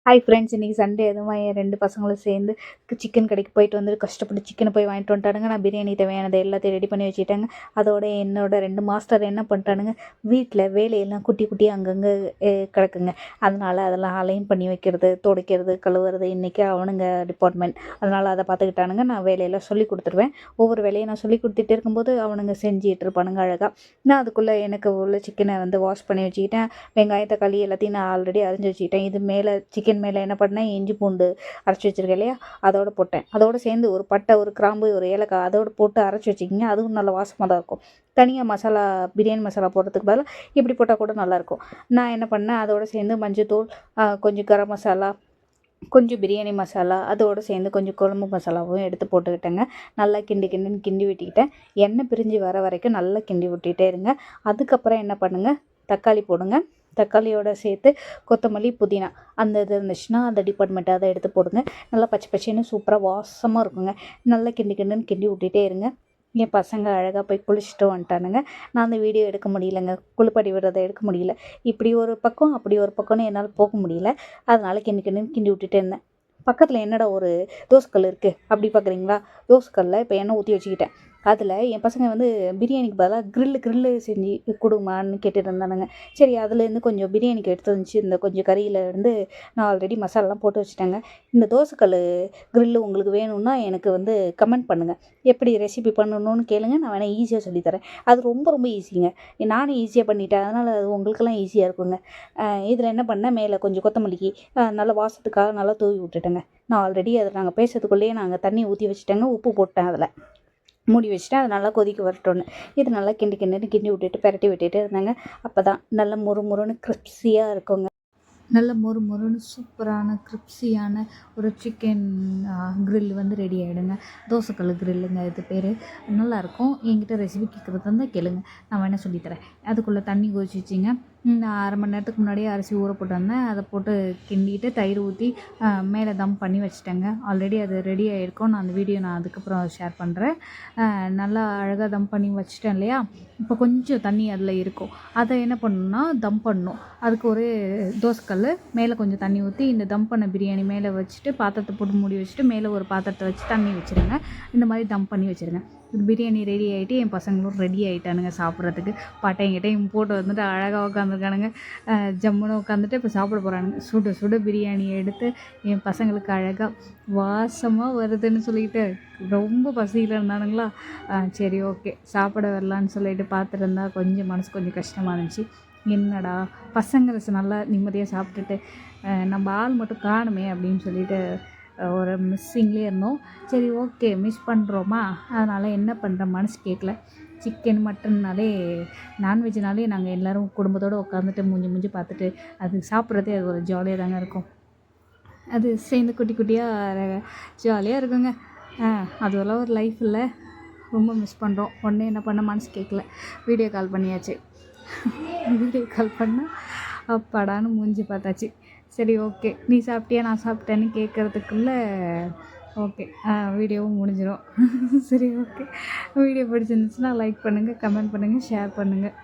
Hi friends, இன்றைக்கி Sunday அதுவும் என் 2 பசங்களும் சேர்ந்து சிக்கன் கடைக்கு போயிட்டு வந்து கஷ்டப்பட்டு சிக்கனை போய் வாங்கிட்டு வந்துட்டானுங்க. நான் பிரியாணி தேவையானதை எல்லாத்தையும் ரெடி பண்ணி வச்சுட்டேங்க. அதோட என்னோட 2 மாஸ்டர் என்ன பண்ணிட்டானுங்க, வீட்டில் வேலையெல்லாம் குட்டி குட்டியாக அங்கங்கே கிடக்குங்க. அதெல்லாம் அலைன் பண்ணி வைக்கிறது, துடைக்கிறது, கழுவுறது இன்றைக்கி அவனுங்க டிபார்ட்மெண்ட். அதனால் அதை பார்த்துக்கிட்டானுங்க. நான் வேலையெல்லாம் சொல்லி கொடுத்துருவேன். ஒவ்வொரு வேலையை நான் சொல்லி கொடுத்துட்டே இருக்கும்போது அவனுங்க செஞ்சுட்டு இருப்பானுங்க அழகாக. நான் அதுக்குள்ளே எனக்கு உள்ள சிக்கனை வாஷ் பண்ணி வச்சுக்கிட்டேன். வெங்காயம், தக்காளி எல்லாத்தையும் நான் ஆல்ரெடி அரிஞ்சு வச்சுக்கிட்டேன். இது மேலே சிக்கன் மேலே என்ன பண்ணேன், இஞ்சி பூண்டு அரைச்சி வச்சுருக்கேன் இல்லையா, அதோடு போட்டேன். அதோடு சேர்ந்து ஒரு பட்டை, ஒரு கிராம்பு, ஒரு ஏலக்காய் அதோடு போட்டு அரைச்சி வச்சுக்கிங்க. அதுவும் நல்ல வாசமாக தான் இருக்கும். தனியாக மசாலா, பிரியாணி மசாலா போடுறதுக்கு பதிலாக இப்படி போட்டால் கூட நல்லாயிருக்கும். நான் என்ன பண்ணேன், அதோடு சேர்ந்து மஞ்சள்தூள், கொஞ்சம் கரம் மசாலா, கொஞ்சம் பிரியாணி மசாலா, அதோடு சேர்ந்து கொஞ்சம் குழம்பு மசாலாவும் எடுத்து போட்டுக்கிட்டேங்க. நல்லா கிண்டி விட்டுக்கிட்டேன். எண்ணெய் பிரிஞ்சு வர வரைக்கும் நல்லா கிண்டி விட்டுட்டே இருங்க. அதுக்கப்புறம் என்ன பண்ணுங்கள், தக்காளி போடுங்க. தக்காளியோடு சேர்த்து கொத்தமல்லி, புதினா அந்த இது இருந்துச்சுன்னா அந்த டிபார்ட்மெண்ட் அதை எடுத்து போடுங்க. நல்லா பச்சை பச்சைன்னு சூப்பராக வாசமாக இருக்குங்க. நல்லா கிண்டி விட்டுட்டே இருங்க. என் பசங்க அழகாக போய் குளிச்சுட்டு வந்துட்டானுங்க. நான் அந்த வீடியோ எடுக்க முடியலைங்க, குளிப்பாட்டி விடுறதை எடுக்க முடியல. இப்படி ஒரு பக்கம் அப்படி ஒரு பக்கம்னு என்னால் போக முடியல. அதனால் கிண்டி விட்டுட்டே இருந்தேன். பக்கத்தில் என்னடா ஒரு தோசைக்கல் இருக்குது அப்படி பார்க்குறீங்களா? தோசைக்கல்லில் இப்போ எண்ணெய் ஊற்றி வச்சுக்கிட்டேன். அதில் என் பசங்க பிரியாணிக்கு பதிலாக கிரில்லு செஞ்சு கொடுமான்னு கேட்டுட்டு இருந்தானுங்க. சரி, அதுலேருந்து கொஞ்சம் பிரியாணிக்கு எடுத்து வந்துச்சு. இந்த கொஞ்சம் கறியிலேருந்து நான் ஆல்ரெடி மசாலாலாம் போட்டு வச்சுட்டேங்க. இந்த தோசைக்கல் கிரில்லு உங்களுக்கு வேணும்னா எனக்கு கமெண்ட் பண்ணுங்கள். எப்படி ரெசிபி பண்ணணும்னு கேளுங்க, நான் வேணால் ஈஸியாக சொல்லித்தரேன். அது ரொம்ப ரொம்ப ஈஸிங்க. நானும் ஈஸியாக பண்ணிட்டேன். அதனால் அது உங்களுக்கெல்லாம் ஈஸியாக இருக்குங்க. இதில் என்ன பண்ணேன், மேலே கொஞ்சம் கொத்தமல்லிக்கு நல்லா வாசத்துக்காக நல்லா தூவி விட்டுட்டேங்க. நான் ஆல்ரெடி அதை நாங்கள் பேசுறதுக்குள்ளேயே நாங்கள் தண்ணி ஊற்றி வச்சுட்டேங்க. உப்பு போட்டேன், அதில் மூடி வச்சுட்டு அதை நல்லா கொதிக்க வரட்டோன்னு இது நல்லா கிண்டி விட்டுட்டு பெரட்டி விட்டுட்டு இருந்தாங்க. அப்போ தான் நல்ல முறுமுறுன்னு கிரிப்ஸியாக இருக்குங்க. நல்ல மொறுன்னு சூப்பரான கிரிப்ஸியான ஒரு சிக்கன் கிரில் ரெடி ஆகிடுங்க. தோசைக்கல் கிரில்லுங்க இது பேர். நல்லாயிருக்கும். என்கிட்ட ரெசிபி கேட்குறது இருந்தால் கேளுங்க, நான் வேணால் சொல்லித்தரேன். அதுக்குள்ளே தண்ணி கொதிச்சிச்சிங்க. நான் அரை மணி நேரத்துக்கு முன்னாடியே அரிசி ஊற போட்டு வந்தேன். அதை போட்டு கிண்டிட்டு தயிர் ஊற்றி மேலே தம் பண்ணி வச்சுட்டேங்க. ஆல்ரெடி அது ரெடி ஆகிருக்கும். நான் அந்த வீடியோ அதுக்கப்புறம் ஷேர் பண்ணுறேன். நல்லா அழகாக தம் பண்ணி வச்சுட்டேன் இல்லையா. இப்போ கொஞ்சம் தண்ணி அதில் இருக்கும். அதை என்ன பண்ணணுன்னா தம் பண்ணணும். அதுக்கு ஒரு தோசைக்கல் மேலே கொஞ்சம் தண்ணி ஊற்றி இந்த தம் பண்ண பிரியாணி மேலே வச்சுட்டு பாத்திரத்தை போட்டு மூடி வச்சுட்டு மேலே ஒரு பாத்திரத்தை வச்சு தண்ணி வச்சுருங்க. இந்த மாதிரி தம் பண்ணி வச்சுருங்க. பிரியாணி ரெடி ஆகிட்டு என் பசங்களும் ரெடி ஆகிட்டானுங்க சாப்பிட்றதுக்கு. பட்டையும் போட்டு அழகாக உட்காந்துருக்கானுங்க. ஜம்முன்னு உட்காந்துட்டு இப்போ சாப்பிட போகிறானுங்க. சுட பிரியாணியை எடுத்து என் பசங்களுக்கு அழகாக வாசமாக வருதுன்னு சொல்லிட்டு ரொம்ப பசியில் இருந்தானுங்களா. சரி, ஓகே, சாப்பிட வரலான்னு சொல்லிட்டு பார்த்துருந்தா கொஞ்சம் மனசு கொஞ்சம் கஷ்டமாக இருந்துச்சு. என்னடா பசங்க நல்லா நிம்மதியாக சாப்பிட்டுட்டு நம்ம ஆள் மட்டும் காணுமே அப்படின்னு சொல்லிட்டு ஒரு மிஸ்ஸிங்லேயே இருந்தோம். சரி, ஓகே, மிஸ் பண்ணுறோமா, அதனால் என்ன பண்ணுற மனசு கேட்கல. சிக்கன் மட்டன்னாலே நான்வெஜ்னாலே நாங்கள் எல்லோரும் குடும்பத்தோடு உட்காந்துட்டு மூஞ்சி பார்த்துட்டு அது சாப்பிட்றதே அது ஒரு ஜாலியாக தாங்க இருக்கும். அது சேர்ந்து குட்டி குட்டியாக ஜாலியாக இருக்குங்க. அதெல்லாம் ஒரு லைஃப் இல்லை. ரொம்ப மிஸ் பண்ணுறோம். உடனே என்ன பண்ண மனசு கேட்கல, வீடியோ கால் பண்ணியாச்சு. வீடியோ கால் பண்ணால் அப்பாடான்னு மூஞ்சி பார்த்தாச்சு. சரி, ஓகே, நீ சாப்பிட்டியா நான் சாப்பிட்டேன்னு கேட்குறதுக்குள்ளே ஓகே வீடியோவும் முடிஞ்சிடும். சரி, ஓகே, வீடியோ பிடிச்சிருந்துச்சுன்னா லைக் பண்ணுங்கள், கமெண்ட் பண்ணுங்கள், ஷேர் பண்ணுங்கள்.